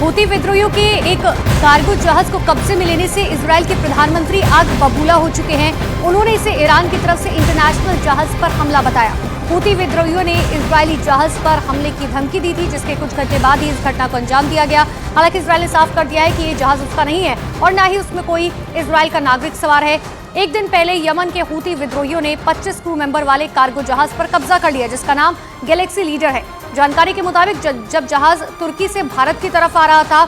Houthi विद्रोहियों के एक कार्गो जहाज को कब्जे में लेने से इजराइल के प्रधानमंत्री आग बबूला हो चुके हैं। उन्होंने इसे ईरान की तरफ से इंटरनेशनल जहाज पर हमला बताया। हूती विद्रोहियों ने इजरायली जहाज पर हमले की धमकी दी थी, जिसके कुछ घंटे बाद ही इस घटना को अंजाम दिया गया। हालांकि इजराइल ने साफ कर दिया है कि ये जहाज उसका नहीं है और न ही उसमें कोई इजराइल का नागरिक सवार है। एक दिन पहले यमन के हूती विद्रोहियों ने 25 क्रू मेंबर वाले कार्गो जहाज पर कब्जा कर लिया, जिसका नाम गैलेक्सी लीडर है। जानकारी के मुताबिक जब जहाज तुर्की से भारत की तरफ आ रहा था,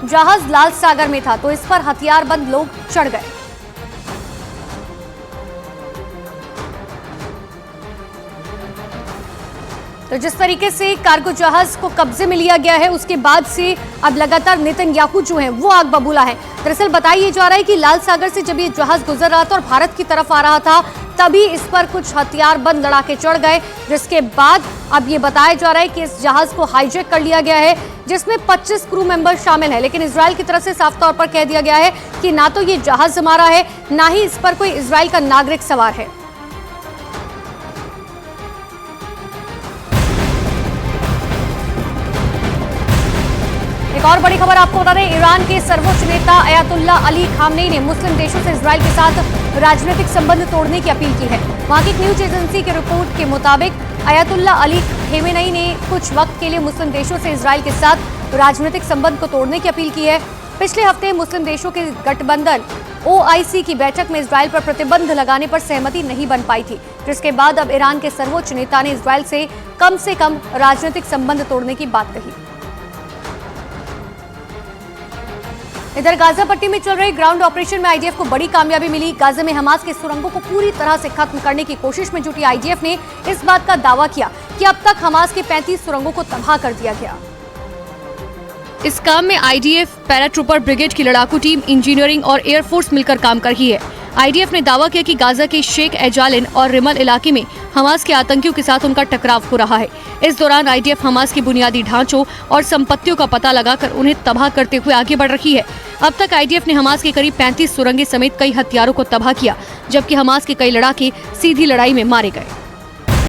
जहाज लाल सागर में था, तो इस पर हथियारबंद लोग चढ़ गए। तो जिस तरीके से कार्गो जहाज को कब्जे में लिया गया है, उसके बाद से अब लगातार नेतन्याहू जो है वो आग बबूला है। दरअसल बताया जा रहा है कि लाल सागर से जब ये जहाज गुजर रहा था और भारत की तरफ आ रहा था, तभी इस पर कुछ हथियारबंद लड़ाके चढ़ गए, जिसके बाद अब ये बताया जा रहा है कि इस जहाज को हाईजैक कर लिया गया है, जिसमें 25 क्रू मेंबर शामिल है। लेकिन इजराइल की तरफ से साफ तौर पर कह दिया गया है कि ना तो ये जहाज हमारा है, ना ही इस पर कोई इजराइल का नागरिक सवार है। एक और बड़ी खबर आपको बता दें, ईरान के सर्वोच्च नेता अयातुल्ला अली खामनेई ने मुस्लिम देशों से इजराइल के साथ राजनीतिक संबंध तोड़ने की अपील की है। वहां की एक न्यूज एजेंसी की रिपोर्ट के मुताबिक अयातुल्ला अली खामेनेई ने कुछ वक्त के लिए मुस्लिम देशों से इजराइल के साथ राजनीतिक संबंध को तोड़ने की अपील की है। पिछले हफ्ते मुस्लिम देशों के गठबंधन OIC की बैठक में इजराइल पर प्रतिबंध लगाने पर सहमति नहीं बन पाई थी, जिसके बाद अब ईरान के सर्वोच्च नेता ने इजराइल से कम राजनीतिक संबंध तोड़ने की बात कही। इधर गाजा पट्टी में चल रहे ग्राउंड ऑपरेशन में IDF को बड़ी कामयाबी मिली। गाजा में हमास के सुरंगों को पूरी तरह से खत्म करने की कोशिश में जुटी IDF ने इस बात का दावा किया कि अब तक हमास के 35 सुरंगों को तबाह कर दिया गया। इस काम में IDF, पैराट्रूपर ब्रिगेड की लड़ाकू टीम, इंजीनियरिंग और एयरफोर्स मिलकर काम कर रही है। IDF ने दावा किया कि गाजा के शेख एजालिन और रिमल इलाके में हमास के आतंकियों के साथ उनका टकराव हो रहा है। इस दौरान IDF हमास के बुनियादी ढांचों और संपत्तियों का पता लगाकर उन्हें तबाह करते हुए आगे बढ़ रही है। अब तक IDF ने हमास के करीब 35 सुरंगें समेत कई हथियारों को तबाह किया, जबकि हमास के कई लड़ाके सीधी लड़ाई में मारे गए।